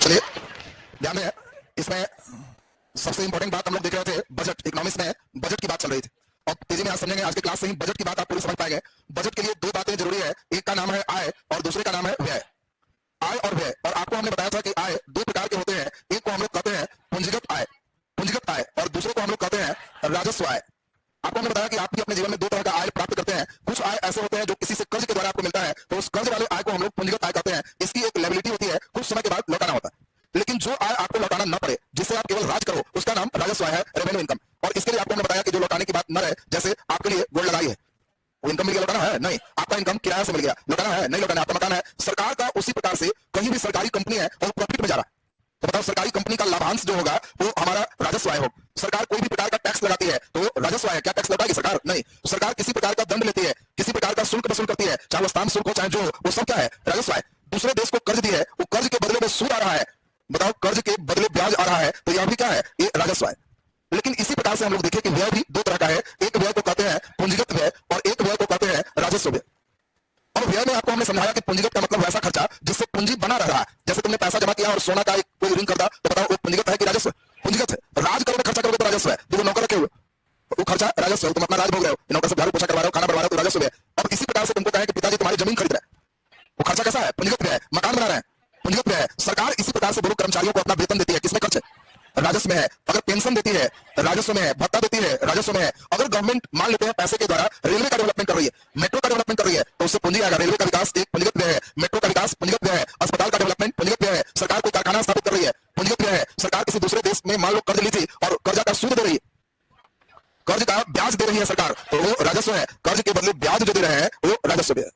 चलिए ध्यान दें, इसमें सबसे इंपॉर्टेंट बात हम लोग देख रहे थे बजट। इकोनॉमिक्स में बजट की बात चल रही थी और तेजी में आज समझेंगे, आज के क्लास से ही बजट की बात आप पूरी समझ पाएंगे। बजट के लिए दो बातें जरूरी है, एक का नाम है आय और दूसरे का नाम है व्यय। आय और व्यय, और आपको हमने बताया था कि आय दो प्रकार के होते हैं, एक को हम लोग कहते हैं पूंजीगत आय, पूंजीगत आय, और दूसरे को हम लोग कहते हैं राजस्व आय। आपको हमने बताया कि आप भी अपने जीवन में दो तरह का आय प्राप्त करते हैं। कुछ आय ऐसे होते हैं जो किसी से कर्ज के द्वारा आपको मिलता है, तो उस कर्ज वाले आय को हम लोग पूंजीगत आय कहते हैं। इसकी एक लेबिलिटी होती है, कुछ समय के बाद लौटाना होता है। लेकिन जो आय आपको लौटाना न पड़े, जिससे आप केवल राज करो, उसका नाम राजस्व आय है, रेवेन्यू इनकम। और इसके लिए आपको हमने बताया कि जो लौटाने की बात न रहे, जैसे आपके लिए गोल्ड लगाई है, वो इनकम मिल गया, लौटाना है नहीं। आपका इनकम किराया से मिल गया, लौटाना है नहीं, लौटाना है। आपका मकान है सरकार का, उसी प्रकार से कहीं भी सरकारी कंपनी है और प्रॉफिट में जा रहा है, तो बताओ सरकारी कंपनी का लाभांश जो होगा वो हमारा राजस्व आय होगा। सरकार कोई भी प्रकार का टैक्स लगाती है तो राजस्व आय। क्या टैक्स लौटाएगी सरकार? नहीं। सरकार किसी प्रकार का दंड लेती है, किसी प्रकार का शुल्क वसूल करती है, चाहे वो स्टाम्प शुल्क हो चाहे जो, वो सब क्या है? राजस्व आय। दूसरे देश को कर्ज दी है, वो कर्ज के बदले में सूद आ रहा है, बताओ कर्ज के बदले ब्याज आ रहा है, तो यह भी क्या है? ये राजस्व आय। लेकिन इसी प्रकार से हम लोग देखें कि व्यय भी दो तरह का है, एक व्यय को कहते हैं पूंजीगत व्यय और एक व्यय को कहते हैं राजस्व व्यय। और व्यय में आपको हमने समझाया कि पूंजीगत का मतलब वैसा खर्चा जिससे पूंजी बना रह रहा है। जैसे तुमने पैसा जमा किया और सोना का एक कोई रिंग करता, तो बताओ वो पूंजीगत है कि राजस्व? पूंजीगत है। राज करोगे, खर्चा करोगे तो राजस्व है। जो नौकर रखे हुए वो खर्चा राजस्व है, तुम अपना राज भोग रहे हो, नौकर से झाड़ू पोछा करवा रहे हो, खाना बनवा रहे हो, तो राजस्व है। अब इसी प्रकार से तुमको कहें कि पिताजी तुम्हारी जमीन खरीद रहे हैं, वो खर्चा कैसा है? पूंजीगत व्यय है। मकान बना रहे हैं, पूंजीगत व्यय है। सरकार इसी प्रकार से बड़े कर्मचारियों को अपना वेतन देती है, किसमें खर्च है? राजस्व में है। अगर पेंशन देती है राजस्व में है, भत्ता देती है राजस्व में है। अगर गवर्नमेंट मान लेते हैं पैसे के द्वारा रेलवे का डेवलपमेंट कर रही है, मेट्रो का डेवलपमेंट कर रही है, तो उससे पूंजी आएगा। रेलवे का विकास एक पूंजीगत व्यय है, मेट्रो का विकास पूंजीगत व्यय है, अस्पताल का डेवलपमेंट पूंजीगत व्यय है, सरकार कोई कारखाना स्थापित कर रही है, पूंजीगत व्यय है। सरकार किसी दूसरे देश में मान लो कर्ज ली थी और कर्जा का सूद दे रही है, कर्ज का ब्याज दे रही है सरकार, तो वो राजस्व है। कर्ज के बदले ब्याज जो दे रहे हैं वो राजस्व है।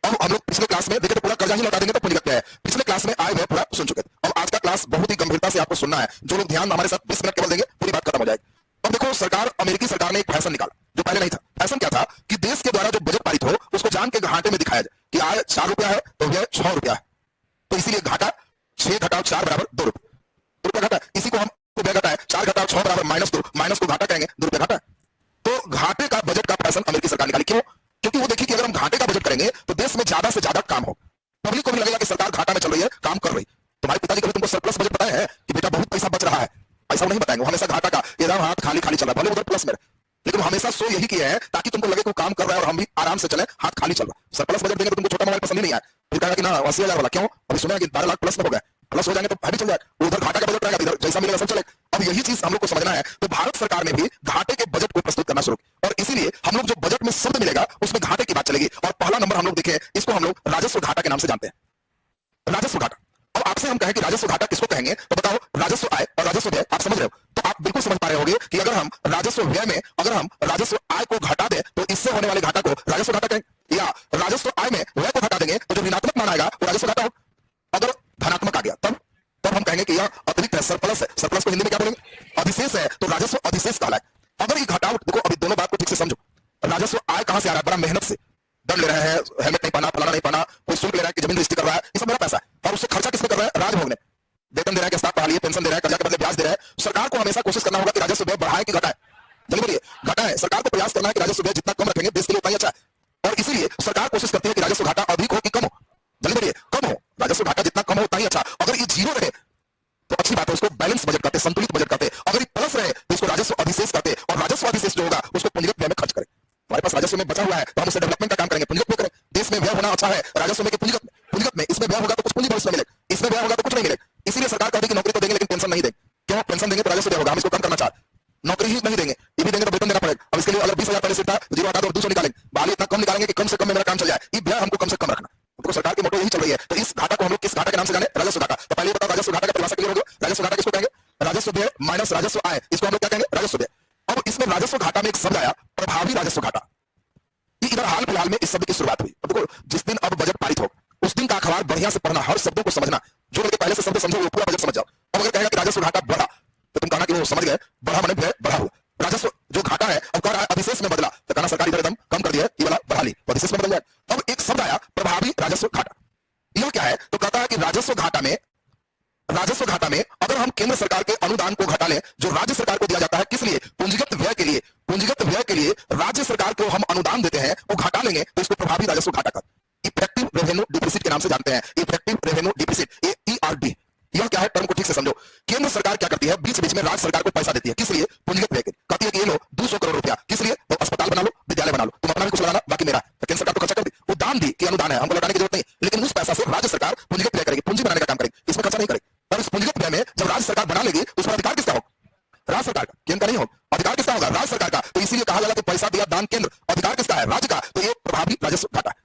अब हम लोग पिछले क्लास में देखे तो पूरा कर्जा ही लौटा देंगे तो पूंजीगत व्यय है। पिछले क्लास में आय व्यय पूरा सुन चुके थे। अब आज का क्लास बहुत ही गंभीरता से आपको सुनना है। जो लोग ध्यान हमारे साथ 20 मिनट केवल देंगे, पूरी बात खत्म हो जाएगी। अब देखो, सरकार, अमेरिकी सरकार ने एक फैशन निकाला जो पहले नहीं था। फैशन क्या था कि देश के द्वारा जो बजट पारित हो उसको जान के घाटे में दिखाया जाए कि आय 4 रुपया है तो व्यय 6 रुपया है, तो इसीलिए घाटा 6 घटाओ 4 बराबर 2 रुपये घाटा। इसी को हम व्यय घटा है, 4 घटाओ 6 बराबर -2, माइनस को घाटा कहेंगे, 2 रुपये घाटा। तो घाटे का बजट का फैशन अमेरिकी सरकार निकाली। क्यों? क्योंकि वो देखी कि अगर हम घाटे का बजट करेंगे तो देश में ज्यादा से ज्यादा काम हो, पब्लिक को भी लगेगा कि सरकार घाटा में चल रही है, काम कर रही। तुम्हारे पिताजी कभी तुमको सरप्लस बजट बताया है कि बेटा बहुत पैसा बच रहा है? ऐसा नहीं बताएंगे, हमेशा घाटा का, एकदम हाथ खाली खाली चल रहा है, भले उधर प्लस में, लेकिन हमेशा सो यही किया है ताकि तुमको लगे कोई काम कर रहा है और हम भी आराम से चले, हाथ खाली चल रहा। सरप्लस बजट देंगे तो तुमको छोटा मोबाइल पसंद ही नहीं आया, फिर कहेगा कि ना 80,000 वाला। क्यों? अभी सुना कि 12 लाख प्लस में हो गया, प्लस हो जाएंगे तो भी चल जाएगा। उधर घाटा का बजट रहेगा, इधर जैसा मिलेगा सब चलेगा। अब यही चीज हम लोग को समझना है। तो भारत सरकार ने भी घाटे के बजट को प्रस्तुत करना शुरू किया और इसीलिए हम लोग जो बजट में शब्द मिलेगा उसमें घाटे की बात चलेगी। और पहला नंबर हम लोग देखें, इसको हम लोग राजस्व घाटा के नाम से जानते हैं। राजस्व घाटा। अब आपसे हम कहें कि राजस्व घाटा किसको कहेंगे, तो बताओ राजस्व आय और राजस्व व्यय आप समझ रहे हो? तो आप बिल्कुल समझ पा रहे होंगे कि अगर हम राजस्व व्यय में अगर हम राजस्व आय को घटा दें तो इससे होने वाले घाटा को राजस्व घाटा कहेंगे, या राजस्व आय में व्यय को घटा देंगे तो जो ऋणात्मक मान आएगा वो राजस्व घाटा हो। अगर धनात्मक आ गया तब हम कहेंगे कि यह अतिरिक्त है, सरप्लस है। सरप्लस को हिंदी में क्या बोलेंगे? अधिशेष है, तो राजस्व अधिशेष कहलाए। अगर ये घटाव, देखो अभी दोनों बात को ठीक से समझो। राजस्व आय कहां से आ रहा है? बड़ा मेहनत से, दंड ले रहे हैं, हेलमेट नहीं पहना, फलाना नहीं पहना, कोई शुल्क ले रहा है कि जमीन रजिस्ट्री कर रहा है, ये सब मेरा पैसा है। और उससे खर्चा किसमें कर रहा है? राज भोगने। वेतन दे रहा है कि स्टाफ पढ़ा लिए, पेंशन दे रहा है, कर्जा के बदले ब्याज दे रहा है। सरकार को हमेशा कोशिश करना होगा कि राजस्व व्यय बढ़ाए कि घटाए। जल्दी बोलिए, घटाए। सरकार को प्रयास करना है कि राजस्व व्यय जितना कम रखेंगे देश के लिए उतना ही अच्छा है। और इसीलिए सरकार कोशिश करती है कि राजस्व घाटा अधिक हो कि कम हो? जल्दी बोलिए, कम हो। राजस्व घाटा जितना कम हो उतना ही अच्छा। अगर ये जीरो रहे तो अच्छी बात है, उसको बैलेंस बजट कहते हैं, संतुलित बजट कहते हैं। अगर ये प्लस रहे तो इसको राजस्व अधिशेष कहते हैं, और राजस्व अधिशेष जो होगा उसको पूंजीगत व्यय में खर्च करें। हमारे पास राजस्व में बचा हुआ है तो हम उससे डेवलपमेंट का काम करेंगे, पूंजीगत में करें। देश में व्यय होना अच्छा है, राजस्व में कि पूंजीगत में। इसमें व्यय होगा तो कुछ पूंजी भविष्य में मिलेगा, इसमें व्यय होगा तो कुछ नहीं मिलेगा। इसीलिए सरकार कहती है कि नौकरी तो देंगे लेकिन पेंशन नहीं देंगे। क्यों? पेंशन देंगे तो राजस्व व्यय होगा, हम इसको कम करना चाहते। नौकरी ही नहीं देंगे, ये भी देंगे तो वेतन देना पड़ेगा। अब इसके लिए अगर 20,000 पहले से था, जीरो हटा दो और 200 निकालेंगे, बहाली इतना कम निकालेंगे कि कम से कम में मेरा काम चल जाए। ये व्यय हमको कम से कम रखना, तो सरकार की मोटो यही चल रही है। तो इस घाटा को हम लोग किस घाटा के नाम से जाने? राजस्व घाटा। तो पहले बताओ राजस्व घाटा का परिभाषा क्लियर हो गया? राजस्व घाटा किसको कहेंगे? राजस्व व्यय माइनस राजस्व आय, इसको हम लोग क्या कहेंगे? राजस्व व्यय। अब इसमें राजस्व घाटा में एक शब्द आया, प्रभावी राजस्व घाटा। इधर हाल फिलहाल में इस शब्द की शुरुआत हुई। अब देखो, जिस दिन अब बजट पारित हो उस दिन का अखबार बढ़िया से पढ़ना, हर शब्दों को समझना। जो लोग पहले से शब्द समझो वो पूरा बजट समझ जाओ। अब अगर कहेगा कि राजस्व घाटा बढ़ा तो तुम कहना कि वो समझ गए, बढ़ा माने व्यय बढ़ा हुआ। राजस्व जो घाटा है अब कह रहा है अधिशेष में बदला, तो कहना सरकार इधर एकदम कम कर दिया, ये वाला बढ़ा ली तो अधिशेष में बदल जाए। अब एक शब्द आया प्रभावी राजस्व घाटा। यह क्या है? तो कहता है कि राजस्व घाटा में अगर हम केंद्र सरकार के अनुदान को घटा लें जो राज्य सरकार को दिया जाता है, किस लिए? पूंजीगत व्यय के लिए। पूंजीगत व्यय के लिए राज्य सरकार को हम अनुदान देते हैं, वो घटा लेंगे तो इसको प्रभावी राजस्व घाटा कहते हैं। इफेक्टिव रेवेन्यू डिफिसिट के नाम से जानते हैं। Effective revenue deficit, ERD। यह क्या जिसमें राज्य सरकार को पैसा देती है, किस लिए? पूंजीगत व्यय के लिए। कहती है कि ये लो 200 करोड़ रुपया, किस लिए? तो अस्पताल बना लो, विद्यालय बना लो, तुम अपना भी कुछ लगाना, बाकी मेरा। तो केंद्र सरकार तो खर्चा कर दी, वो दान दी कि अनुदान है, हमको लौटाने की जरूरत नहीं, लेकिन उस पैसा से राज्य सरकार पूंजीगत व्यय करेगी, पूंजी बनाने का काम करेगी, इसमें खर्चा नहीं करेगी। और इस पूंजीगत व्यय में जब राज्य सरकार बना लेगी तो उसका अधिकार किसका होगा? राज्य सरकार का, केंद्र का नहीं होगा। अधिकार किसका होगा? राज्य सरकार का। तो इसीलिए कहा जाएगा कि पैसा दिया दान केंद्र, अधिकार किसका है? राज्य का। तो ये प्रभावी राजस्व घाटा है।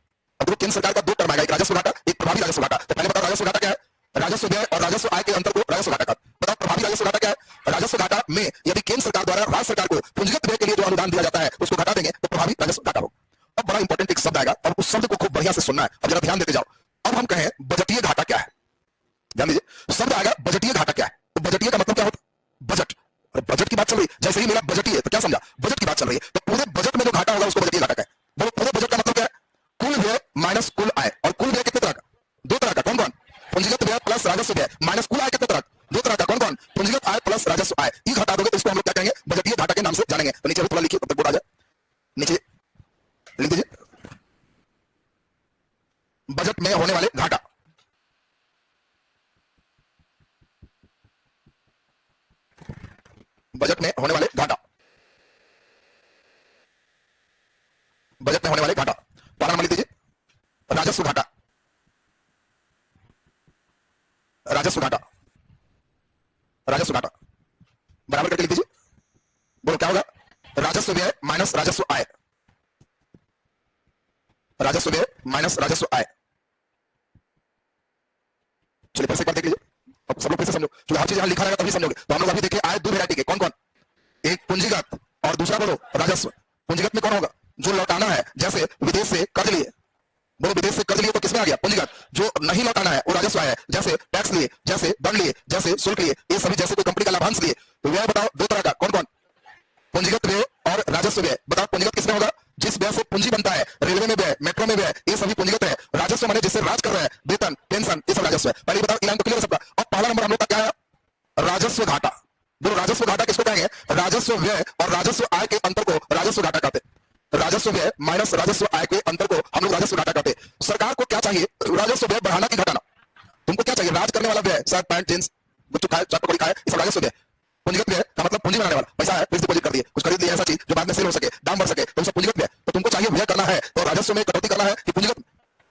अब केंद्र सरकार का दो टर्म आएगा, एक राजस्व घाटा, एक प्रभावी राजस्व घाटा। तो पहले बताओ राजस्व घाटा क्या है? राजस्व व्यय और राजस्व आय के अंतर को राजस्व घाटा कहते हैं। बताओ प्रभावी राजस्व घाटा क्या है? राजस्व घाटा में यदि केंद्र सरकार द्वारा राज्य सरकार को पूंजीगत व्यय के लिए जो अनुदान दिया जाता है उसको घटा देंगे तो प्रभावी राजस्व घाटा होगा। अब बड़ा इंपॉर्टेंट एक शब्द आएगा, अब उस शब्द को खूब बढ़िया से सुनना है। अब जरा ध्यान देते जाओ। अब हम कहें बजटीय घाटा क्या है, ध्यान दीजिए। शब्द आएगा बजटीय घाटा क्या है। तो बजटीय का मतलब क्या होता है? बजट। और बजट की बात चल रही, जैसे ही मेरा बजटीय है तो क्या समझा? बजट की बात चल रही है। तो पूरे बजट में जो घाटा होगा उसको बजटीय घाटा कहते हैं। बोलो पूरे बजट का मतलब क्या है? कुल व्यय माइनस कुल आय। और कुल व्यय कितने तरह का? दो तरह का। कौन कौन? पूंजीगत व्यय प्लस राजस्व व्यय माइनस कुल आय कितने तरह? दो तरह का। कौन कौन? पूंजीगत आय प्लस राजस्व आय। ये घटा दोगे तो इसको हम लोग क्या कहेंगे? बजटीय घाटा के नाम से जानेंगे। तो नीचे थोड़ा लिखिए, तब तक बोर्ड आ जाए, नीचे लिख दीजिए बजट में होने वाले घाटा। बजट में होने वाले घाटा, बजट में होने वाले घाटा। पहला नंबर लिख दीजिए राजस्व घाटा। राजस्व घाटा, राजस्व घाटा बराबर करके लिख दीजिए। बोलो क्या होगा? राजस्व व्यय माइनस राजस्व आय। राजस्व व्यय माइनस राजस्व आय। चलिए फिर से एक बार देख लीजिए, अब सब लोग फिर से समझो, क्योंकि हर चीज यहां लिखा रहेगा तभी समझोगे। तो हम लोग अभी देखे आय दो वैरायटी के। कौन कौन? एक पूंजीगत और दूसरा बोलो राजस्व। पूंजीगत में कौन होगा? जो लौटाना है, जैसे विदेश से कर्ज लिए। बोलो विदेश से कर्ज लिए तो किसमें आ गया? पूंजीगत। जो नहीं लौटाना है वो राजस्व आय है, जैसे टैक्स लिए, जैसे दंड लिए, जैसे शुल्क लिए, ये सभी जैसे कोई कंपनी का लाभांश लिए। तो व्यय बताओ दो तरह का। कौन कौन? पूंजीगत व्यय और राजस्व व्यय। बताओ पूंजीगत किसमें होगा? जिस व्यय से पूंजी बनता है, रेलवे में व्यय, मेट्रो में व्यय, ये सभी पूंजीगत है। राजस्व माने जिससे राज कर रहे हैं, वेतन, पेंशन, ये सब राजस्व है। पहले बताओ इलान तो क्लियर है सबका। अब पहला नंबर हम लोग का क्या है? राजस्व घाटा। बोलो राजस्व घाटा किसको कहेंगे? राजस्व व्यय और राजस्व आय के अंतर को राजस्व घाटा कहते हैं। राजस्व व्यय माइनस राजस्व आय के अंतर को हम लोग राजस्व घाटा कहते हैं। सरकार को क्या चाहिए? राजस्व व्यय बढ़ाना कि घटाना? तुमको क्या चाहिए? राज करने वाला व्यय, शर्ट पैंट जींस, गुच्चू खाए, चाट पकौड़ी खाए, ये सब राजस्व व्यय। पूंजीगत व्यय का मतलब पूंजी बनाने वाला, पैसा है, फिक्स डिपॉजिट कर दिए, कुछ खरीद लिया ऐसा चीज जो बाद में सेल हो सके, दाम बढ़ सके, तो सब पूंजीगत व्यय। तो तुमको चाहिए व्यय करना है तो राजस्व में कटौती करना है कि पूंजीगत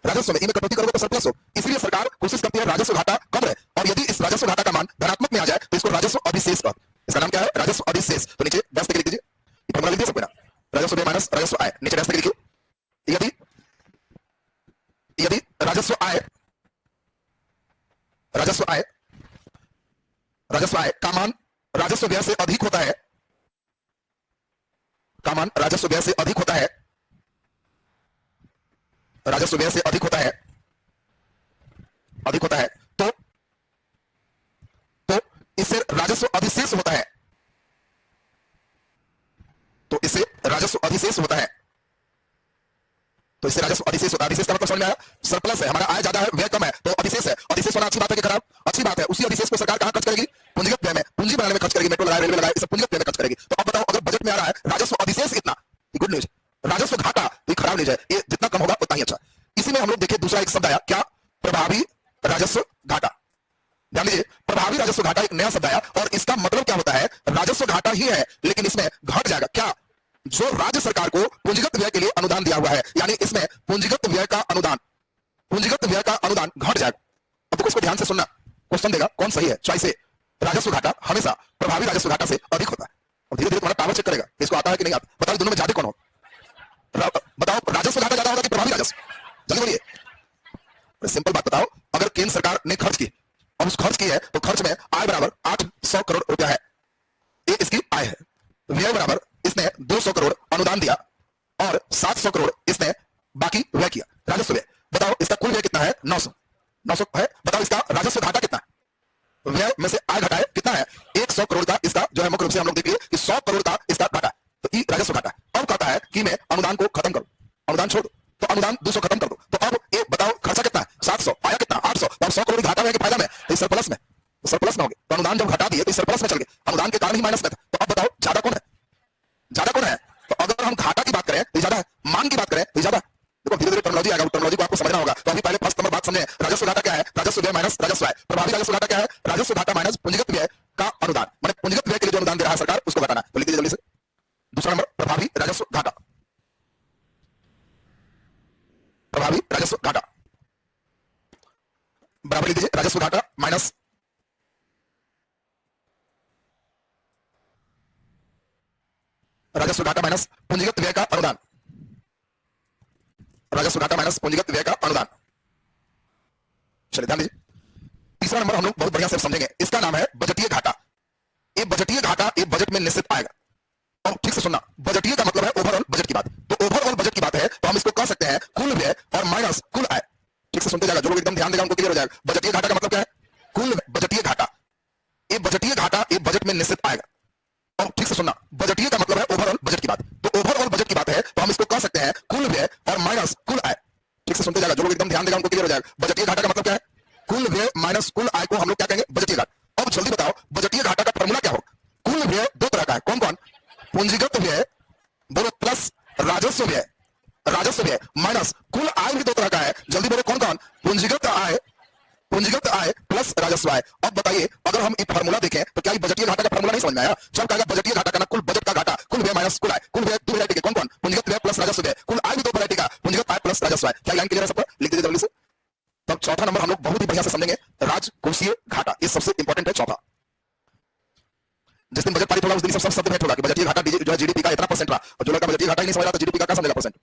राजस्व में? इनमें कटौती करोगे तो सरप्लस हो। इसलिए सरकार कोशिश करती है राजस्व घाटा कम रहे, और यदि इस राजस्व घाटा का मान धनात्मक में आ जाए तो इसको राजस्व अधिशेष कहते हैं। इसका नाम क्या है? राजस्व अधिशेष। तो नीचे डैश लिख दीजिए, ये फॉर्मूला लिख दिया सबको ना, राजस्व व्यय माइनस राजस्व आय। नीचे डैश लिखिए, यदि यदि राजस्व आय, राजस्व आय, राजस्व आय का मान राजस्व व्यय से अधिक होता है, का मान राजस्व व्यय से अधिक होता है, राजस्व व्यय से अधिक होता है, अधिक होता है, तो इससे राजस्व अधिशेष होता है। तो इससे राजस्व अधिशेष होता है, तो इससे राजस्व अधिशेष होता है। अधिशेष का मतलब समझ में आया? सरप्लस है, हमारा आय ज्यादा है, व्यय कम है, तो अधिशेष है। अधिशेष होना अच्छी बात है कि खराब? अच्छी बात है। उसी अधिशेष को सरकार कहां खर्च करेगी? पूंजीगत व्यय में, पूंजी बनाने में खर्च करेगी, मेट्रो लगाए, रेलवे लगाए, इसे पूंजीगत व्यय में खर्च करेगी। तो अब बताओ, अगर बजट में आ रहा है राजस्व अधिशेष इतना, गुड न्यूज। राजस्व घाटा तो खराब न्यूज है, ये जितना कम होगा उतना ही अच्छा। इसी में हम लोग देखिए दूसरा एक शब्द आया, क्या? प्रभावी राजस्व घाटा। ध्यान दीजिए, प्रभावी राजस्व घाटा एक नया शब्द आया, और इसका मतलब क्या होता है? राजस्व घाटा ही है, लेकिन इसमें घट जाएगा क्या? जो राज्य सरकार को पूंजीगत व्यय के लिए अनुदान दिया हुआ है, यानी इसमें पूंजीगत व्यय का अनुदान, पूंजीगत व्यय का अनुदान घट जाएगा। अब देखो इसको ध्यान से सुनना, क्वेश्चन देगा कौन सही है, चॉइस है। राजस्व घाटा हमेशा प्रभावी राजस्व घाटा से अधिक होता है। और धीरे धीरे तुम्हारा पावर चेक करेगा इसको आता है कि नहीं आता। बताओ दोनों में ज्यादा कौन हो? बताओ राजस्व घाटा ज्यादा होगा कि प्रभावी राजस्व? जल्दी बोलिए। सिंपल बात बताओ, अगर केंद्र सरकार ने खर्च की और उस खर्च की है तो खर्च में आय बराबर 800 करोड़ रुपया है, ये इसकी आय है। व्यय बराबर इसने 200 करोड़ अनुदान दिया और 700 करोड़ इसने बाकी व्यय किया, राजस्व व्यय। बताओ इसका कुल व्यय कितना है? 900 है। बताओ इसका राजस्व घाटा कितना है? व्यय में से आय घटाए कितना है? 100 करोड़ का इसका जो है, मुख्य रूप से हम लोग देखिए कि 100 करोड़ का इसका घाटा है, तो ये राजस्व घाटा है। अब कहता है कि मैं अनुदान को खत्म करूं, अनुदान छोड़ दो, तो अनुदान 200 खत्म कर दो। तो अब ये बताओ खर्चा कितना है? 700, आया कितना? 800। तो अब 100 करोड़ घाटा में कि फायदा में? तो सरप्लस में, तो सरप्लस में हो गए। तो अनुदान जब घटा दिए तो सरप्लस में चल गए, अनुदान के कारण ही माइनस में था। तो अब बताओ ज्यादा कौन है? ज्यादा कौन है? तो अगर हम घाटा की बात करें तो ज्यादा है, मान की बात करें तो ज्यादा। देखो धीरे धीरे टर्मिनोलॉजी आएगा, टर्मिनोलॉजी को आपको समझना होगा। तो अभी पहले फर्स्ट नंबर बात समझे, राजस्व घाटा क्या है? राजस्व व्यय माइनस राजस्व आय। प्रभावी राजस्व घाटा क्या है? राजस्व घाटा माइनस पूंजीगत व्यय का अनुदान। माने पूंजीगत व्यय जो अनुदान दे रहा है सरकार उसको घटाना है। तो लिख दीजिए जल्दी से। दूसरा नंबर प्रभावी राजस्व घाटा। प्रभावी राजस्व घाटा बराबर लिख दीजिए राजस्व घाटा माइनस राजस्व घाटा माइनस पूंजीगत व्यय का अनुदान। राजस्व घाटा माइनस पूंजीगत व्यय का अनुदान। चलिए ध्यान दीजिए। तीसरा नंबर हम लोग बहुत बढ़िया से समझेंगे, इसका नाम है बजटीय घाटा। ये बजटीय घाटा ये बजट में निश्चित आएगा। और ठीक से सुनना, बजटीय का मतलब है ओवरऑल बजट की बात। तो ओवरऑल बजट की बात है तो हम इसको कह सकते हैं कुल व्यय और माइनस कुल आय। ठीक से सुनते जाएगा, जो लोग एकदम ध्यान देगा उनको क्लियर हो जाएगा। बजटीय घाटा का मतलब क्या है? कुल बजटीय घाटा। ये बजटीय घाटा ये बजट में निश्चित आएगा। और ठीक से सुनना, बजटीय का मतलब है ओवरऑल बजट की बात। तो ओवरऑल बजट की बात है तो हम इसको कह सकते हैं कुल व्यय और माइनस कुल आय। ठीक से सुनते जाएगा, जो लोग एकदम ध्यान देगा उनको क्लियर हो जाएगा। बजटीय घाटा का मतलब क्या है? कुल व्यय माइनस कुल आय को हम लोग क्या कहेंगे? बजटीय घाटा। अब जल्दी बताओ बजटीय घाटा का फॉर्मूला क्या होगा? कुल व्यय दो तरह का है, कौन कौन? पूंजीगत व्यय बोलो प्लस राजस्व व्यय। राजस्व व्यय माइनस कुल आय भी दो तरह का है, जल्दी बोलो कौन कौन? पूंजीगत आय, पूंजीगत आय प्लस राजस्व आय। अब बताइए अगर हम ये फार्मूला देखें तो क्या ये बजटीय घाटा का फार्मूला नहीं समझ में आया? जब कहेगा बजटीय घाटा का ना कुल बजट का घाटा, कुल व्यय माइनस कुल आय। कुल व्यय दो वैरायटी के, कौन कौन? पूंजीगत व्यय प्लस राजस्व व्यय। कुल आय भी दो वैरायटी का, पूंजीगत आय प्लस राजस्व आय। क्या लाइन क्लियर है सबको? लिख दीजिए जल्दी से। तब चौथा नंबर हम लोग बहुत ही बढ़िया से समझेंगे, राजकोषीय घाटा। ये सबसे इंपॉर्टेंट है चौथा। जिस दिन बजट पारित होगा उस दिन सब शब्द भेंट होगा कि बजटीय घाटा जो है जीडीपी का इतना परसेंट रहा। और जो लड़का बजटीय घाटा ही नहीं समझ रहा तो जीडीपी का क्या समझेगा परसेंट?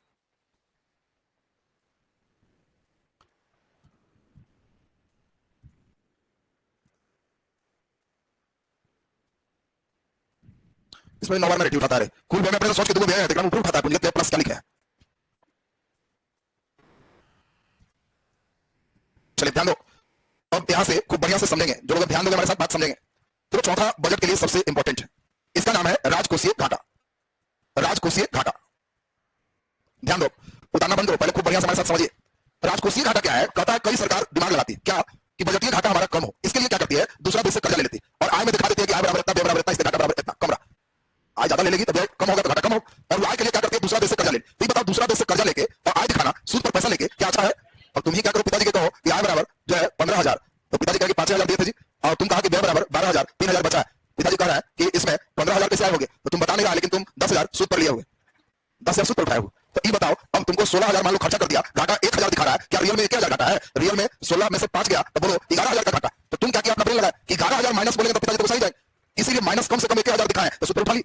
इसमें 9 बार में रेटी उठाता है। कुल व्यय में अपने सोच के दो व्यय है, देखना ऊपर उठाता है पूंजीगत व्यय प्लस क्या लिखा है। चलिए ध्यान दो, अब यहां से खूब बढ़िया से समझेंगे, जो लोग ध्यान दोगे हमारे साथ बात समझेंगे। तो चौथा बजट के लिए सबसे इंपॉर्टेंट है, इसका नाम है राजकोषीय घाटा। राजकोषीय घाटा ध्यान दो, उतारना बंद करो, पहले खूब बढ़िया से हमारे साथ समझिए। राजकोषीय घाटा क्या है? कहता है कई सरकार दिमाग लगाती है क्या कि बजटीय घाटा हमारा कम हो, इसके लिए क्या करती है? दूसरा देश से कर्जा ले लेती है और आय में दिखा देती है कि आय बराबर इतना, व्यय बराबर इतना, इससे घाटा बराबर इतना, कम रहा। आय ज्यादा ले लेगी तो व्यय कम होगा तो घाटा कम होगा। और वो आय के लिए क्या करती है? दूसरा देश से कर्जा ले। तो बताओ दूसरा देश से कर्जा लेके और आय दिखाना, सूद पर पैसा लेके क्या अच्छा है? और तुम ही क्या करो, पिताजी के कहो कि आय बराबर जो है 15,000, तो पिताजी कहेंगे 5,000 दिए थे जी, और तुम कहा कि व्यय बराबर 12,000, 3,000 बचा है। पिताजी कह रहा है कि इसमें 15,000 कैसे आए होंगे, तो तुम बता नहीं रहा, लेकिन तुम 10,000 सूद पर लिए होगे, 10,000 सूद पर उठाए हो। तो ये बताओ अब तुमको 16,000 मान लो खर्चा कर दिया, घाटा 1,000 दिखा रहा है, क्या रियल में 1,000 घाटा है? रियल में 16 में से 5 गया तो बोलो 11,000 का घाटा। तो तुम क्या किया? अपना ब्रेन लगाया कि 11,000 माइनस बोलेंगे तो पिताजी को सही जाए, इसीलिए माइनस कम से कम 1,000 दिखाए तो सूद पर उठा ली।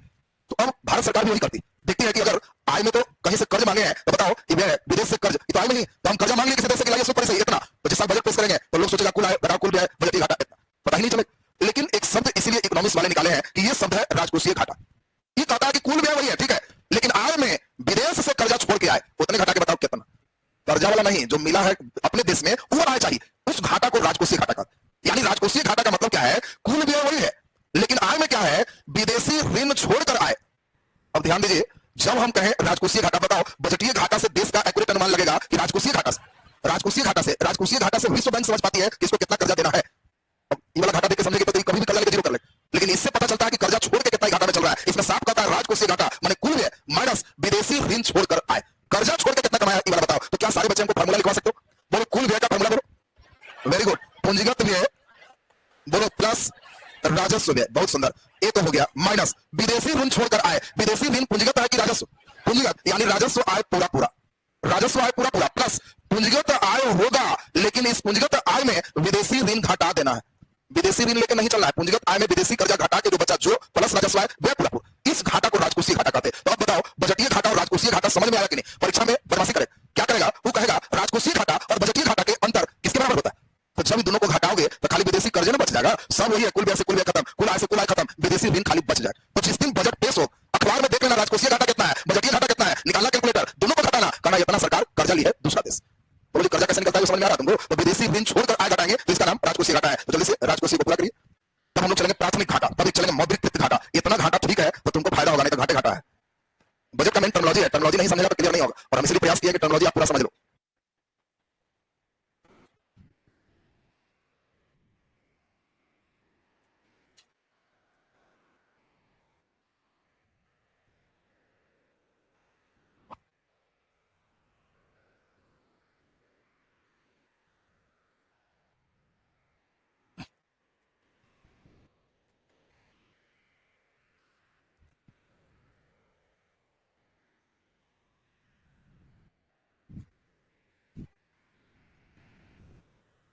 तो अब भारत सरकार भी वही करती, देखती है कि अगर आय में तो कहीं से कर्ज मांगे हैं तो बताओ कि विदेश से कर्ज, तो आय में नहीं, तो हम कर्जा मांग लिए किसी देश से कि लाइए सूद पर सही इतना, तो जिस साल बजट पेश करेंगे तो लोग सोचेगा कुल आय बताओ, कुल व्यय, बजटीय घाटा इतना, पता ही नहीं चले। लेकिन एक शब्द इसीलिए इकोनॉमिक्स वाले निकाले हैं कि ये शब्द है राजकोषीय घाटा। ये कहता है कि कुल व्यय वही है, ठीक है, लेकिन आय में विदेश से कर्जा छोड़ के आए उतने घाटा के बताओ कितना? कर्जा वाला नहीं, जो मिला है अपने देश में वो आय चाहिए, उस घाटा को राजकोषीय घाटा कहते हैं। यानी राजकोषीय घाटा का मतलब क्या है? कुल व्यय वही है लेकिन आय में क्या है? विदेशी ऋण छोड़कर आए। अब ध्यान दीजिए, जब हम कहें राजकोषीय घाटा, बताओ बजटीय घाटा से देश का एक्यूरेट अनुमान लगेगा कि राजकोषीय घाटा से, राजकोषीय घाटा से विश्व बैंक समझ पाती है कि इसको कितना कर्जा देना है। ये वाला घाटा देख के समझेगी तो कभी भी कर्जा लेके जीरो कर ले, लेकिन इससे पता चलता है कि कर्जा छोड़ के कितना घाटा में चल रहा है। इसमें साफ कहता है राजकोषीय घाटा माने कुल व्यय माइनस विदेशी ऋण छोड़कर आए। कर्जा छोड़ के कितना कमाया ये वाला बताओ। तो क्या सारे बच्चे हमको फार्मूला लिखवा सकते हो? बोलो कुल व्यय का फार्मूला बोलो। Very good. पूंजीगत व्यय बोलो प्लस राजस्व व्यय, बहुत सुंदर। ये तो हो गया माइनस विदेशी ऋण छोड़कर आए। विदेशी ऋण पूंजीगत है कि राजस्व? पूंजीगत, यानी राजस्व आय पूरा पूरा, राजस्व आय पूरा पूरा प्लस पूंजीगत आय होगा, लेकिन इस पूंजीगत आय में विदेशी ऋण घटा देना है। विदेशी ऋण लेकर नहीं चलना है, पूंजीगत आय में विदेशी कर्जा घटा के जो बचा जो प्लस राजस्व आय वह पूरा पूरा, इस घाटा को राजकोषीय घाटा कहते हैं। तो अब बताओ बजटीय घाटा और राजकोषीय घाटा समझ में आया कि नहीं? परीक्षा में बदमाशी करे क्या करेगा? वो कहेगा राजकोषीय घाटा और बजटीय घाटा के अंतर किसके बराबर होता है? तो जब दोनों को घटाओगे तो खाली विदेशी कर्ज ना बच जाएगा, सब वही है, कुल व्यय से कुल व्यय खत्म, कुल आय से कुल आय खत्म, विदेशी ऋण खाली बच जाए। तो जिस दिन बजट पेश हो अखबार में देख लेना राजकोषीय घाटा कितना है, बजटीय घाटा कितना है, निकालना कैलकुलेटर, दोनों को घटाना, कहना इतना सरकार कर्जा ली है दूसरा देश। तो कर्जा कैसे निकलता है समझ में आ रहा तुमको? तो विदेशी ऋण छोड़कर आय घटाएंगे तो इसका नाम राजकोषीय घाटा है। तो जल्दी से राजकोषीय को पूरा करिए। तब हम लोग चलेंगे प्राथमिक घाटा, तब चलेंगे मौद्रिक वित्त घाटा। इतना घाटा ठीक है तो तुमको फायदा होगा, नहीं तो घाटे घाटा है। बजट का मेन टर्मिनोलॉजी है, टर्मिनोलॉजी नहीं समझेगा तो क्लियर नहीं होगा, और हम इसलिए प्रयास किया कि टर्मिनोलॉजी आप पूरा समझ लो।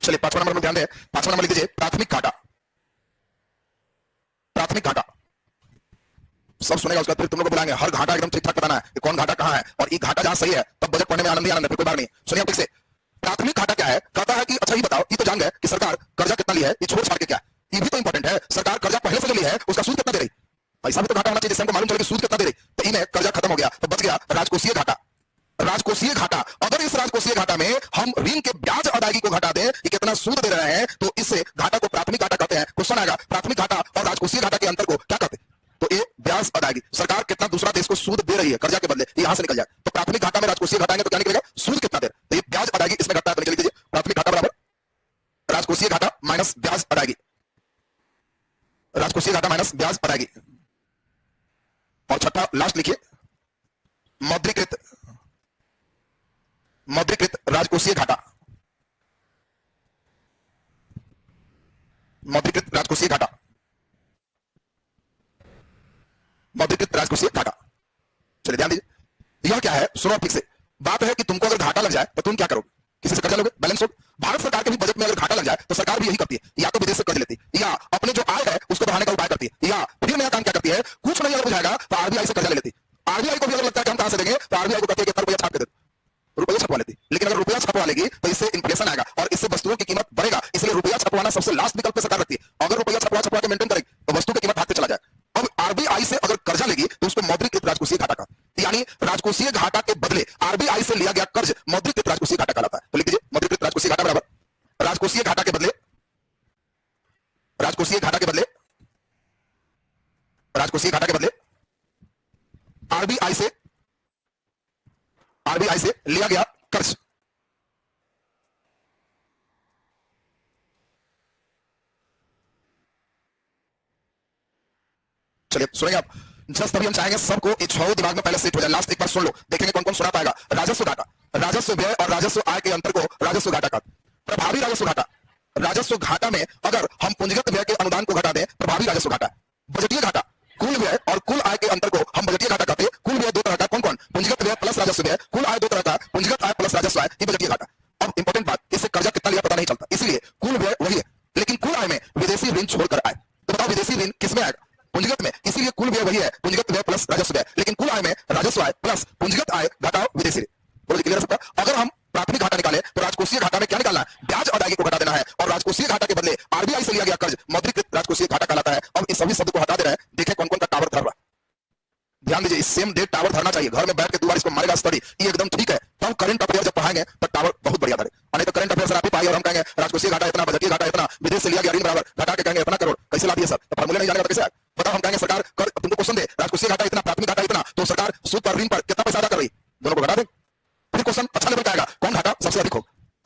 चलिए 5वां नंबर में ध्यान दें। 5वां नंबर लिख दीजिए प्राथमिक घाटा। प्राथमिक घाटा सब सुनेगा, उसका फिर तुम लोग को बुलाएंगे, हर घाटा एकदम ठीक ठाक बताना है कि कौन घाटा कहां है, और ये घाटा जहां सही है तब बजट पढ़ने में आनंद ही आनंद है, फिर कोई बात नहीं। सुनिए ठीक से, प्राथमिक घाटा क्या है? कहता है कि अच्छा ये बताओ, ये तो जान गए कि सरकार कर्जा कितना ली है, ये छोड़ छाड़ के क्या है, ये भी तो इंपॉर्टेंट है। सरकार कर्जा पहले से जो ली है उसका सूद कितना दे रही, पैसा भी तो घाटा होना चाहिए जिससे हमको मालूम चले कि सूद कितना दे रही। तो इन्हें कर्जा खत्म हो गया तो बच गया राजकोषीय घाटा। राजकोषीय घाटा, अगर इस राजकोषीय घाटा में हम ऋण के ब्याज अदायगी को घटा दें कि कितना सूद दे रहे हैं, तो इससे घाटा को प्राथमिक घाटा कहते हैं। क्वेश्चन आएगा प्राथमिक घाटा और राजकोषीय घाटा के अंतर को क्या कहते हैं, तो ये ब्याज अदायगी, सरकार कितना दूसरा देश को सूद दे रही है कर्जा के बदले, यहां से निकल जाए। तो प्राथमिक घाटा में राजकोषीय घटाएंगे तो क्या निकलेगा, सूद कितना दे, तो ये ब्याज अदायगी इसमें घटता है। तो लिख लीजिए प्राथमिक घाटा बराबर राजकोषीय घाटा माइनस ब्याज अदायगी, राजकोषीय घाटा माइनस ब्याज अदायगी। और छठा लास्ट लिखिए मौद्रीकृत, मौद्रीकृत राजकोषीय घाटा, मौद्रीकृत राजकोषीय घाटा, मौद्रीकृत राजकोषीय घाटा। चलिए ध्यान दीजिए, यह क्या है सुनो ठीक से। बात है कि तुमको अगर घाटा लग जाए तो तुम क्या करोगे, किसी से कर्जा लोगे, बैलेंस हो। भारत सरकार के भी बजट में अगर घाटा लग जाए तो सरकार भी यही करती है, या तो विदेश से कर्ज लेती है या अपने जो आय है उसको बढ़ाने का उपाय करती है, या फिर नया काम क्या करती है, कुछ नहीं अगर बुझाएगा तो आरबीआई से कर्जा ले लेती। आरबीआई को भी अगर लगता है कि हम कहां से देंगे तो आरबीआई को कहती है कि रुपया छाप के दे, रुपया छपवा लेती। लेकिन अगर रुपया छपवा लेगी तो इससे इन्फ्लेशन आएगा और इससे वस्तुओं की कीमत बढ़ेगा, इसलिए रुपया छपवाना सबसे लास्ट विकल्प पे सरकार रखती है। अगर रुपया छपवा के मेंटेन करेगी तो वस्तु की कीमत हाथ से चला जाए। अब आरबीआई से अगर कर्जा लेगी तो उसको मौद्रीकृत राजकोषीय घाटा का, यानी राजकोषीय घाटा के बदले आरबीआई से लिया गया कर्ज मौद्रीकृत राजकोषीय घाटा कहलाता है। तो लिख दीजिए मौद्रीकृत राजकोषीय घाटा बराबर राजकोषीय घाटा के बदले, राजकोषीय घाटा के बदले, राजकोषीय घाटा के बदले आरबीआई से, आरबीआई से लिया गया कर्ज। चलिए सुनेंगे आप, जस्ट तभी हम चाहेंगे सबको ये छह दिमाग में पहले सेट हो जाए। लास्ट एक बार सुन लो, देखेंगे कौन कौन सुना पाएगा। राजस्व घाटा, राजस्व व्यय और राजस्व आय के अंतर को राजस्व घाटा का। प्रभावी राजस्व घाटा, राजस्व घाटा में अगर हम पूंजीगत व्यय के अनुदान को घटा दें प्रभावी राजस्व घाटा। बजटीय घाटा, कुल व्यय और कुल आय के अंतर को हम बजटीय घाटा कहते हैं। कुल व्यय दो तरह का, कौन कौन, पूंजीगत व्यय प्लस राजस्व व्यय, कुल आय दो तरह का, पूंजीगत आय प्लस राजस्व आय, ये बजटीय घाटा। अब इंपॉर्टेंट बात, इससे कर्जा कितना लिया पता नहीं चलता, इसलिए कुल व्यय वही है लेकिन कुल आय में विदेशी ऋण छोड़कर आए। तो बताओ विदेशी ऋण किसमें आएगा, पूंजीगत में, इसीलिए कुल व्यय वही है पूंजीगत व्यय प्लस राजस्व व्यय, लेकिन कुल आय में राजस्व आय प्लस पूंजीगत आय घटाओ विदेशी ऋण। बोलो क्लियर है सबका। अगर हम प्राथमिक घाटा निकाले तो राजकोषीय घाटा में क्या निकालना है, ब्याज अदायगी को घटा देना है, और राजकोषीय घाटा के बदले आरबीआई से लिया गया कर्ज मौद्रीकृत राजकोषीय घाटा कहलाता है। अब इस सभी शब्द को हटा दे रहे हैं, देखें कौन कौन का टावर धर रहा है। ध्यान दीजिए, इस सेम डेट टावर धरना चाहिए, घर में बैठ के दो बार इसको मारेगा स्टडी, ये एकदम ठीक है। तब करंट अफेयर जब पढ़ाएंगे तब टावर बहुत बढ़िया धरे, नहीं तो करंट अफेयर आप ही पाई और हम कहेंगे राजकोषीय घाटा इतना, बजटीय घाटा इतना, विदेश से लिया गया ऋण बराबर, घटा के कहेंगे इतना करोड़, कैसे ला दिए सर, तो फार्मूला नहीं जानेगा तो कैसे। बताओ हम कहेंगे सरकार कर, तुमको क्वेश्चन दे राजकोषीय घाटा इतना, प्राथमिक घाटा इतना, तो सरकार सूद पर ऋण पर कितना पैसा अदा कर रही, दोनों को घटा दे। फिर क्वेश्चन अच्छा लेवल का आएगा, कौन घाटा सबसे अधिक हो,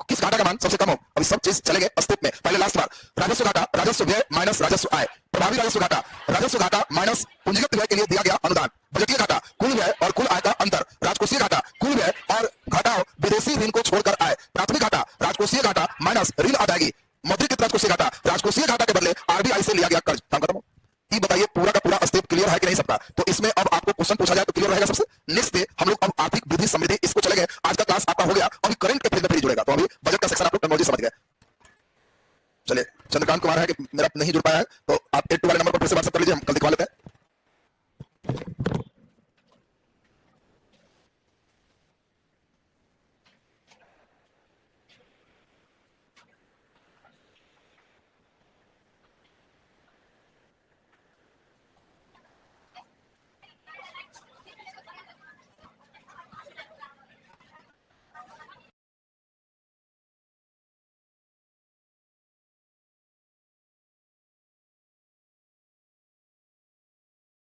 किस घाटा का मान सबसे कम हो। अभी सब चीज चलेंगे अस्तित्व में। पहले लास्ट बार, राजस्व घाटा राजस्व व्यय माइनस राजस्व आय, प्रभावी राजस्व घाटा माइनस पूंजीगत व्यय के लिए दिया गया अनुदान, बजटीय घाटा कुल व्यय और कुल आय का अंतर, राजकोषीय घाटा कुल व्यय और घटाओ विदेशी ऋण को छोड़कर आय, प्राथमिक घाटा राजकोषीय घाटा माइनस ऋण अदायगी, मौद्रीकृत राजकोषीय घाटा राजकोषीय घाटा के बदले आरबीआई से लिया गया कर्ज। काम खत्म हो। ये बताइए पूरा का पूरा अस्तित्व क्लियर है कि नहीं सबका। तो इसमें अब आपको क्वेश्चन पूछा जाए तो क्लियर रहेगा सबसे। नेक्स्ट डे हम लोग अब आर्थिक वृद्धि समृद्धि इसको चलेंगे। आज का क्लास आपका हो गया, अभी करंट के पेज में फिर जुड़ेगा, तो अभी बजट का सेक्शन आप लोग टेक्नोलॉजी समझ गए। चलिए चंद्रकांत कुमार है कि मेरा नहीं जुड़ पाया है, तो आप 82 वाले नंबर पर फिर से व्हाट्सएप कर लीजिए, हम कल दिखवा लेते हैं।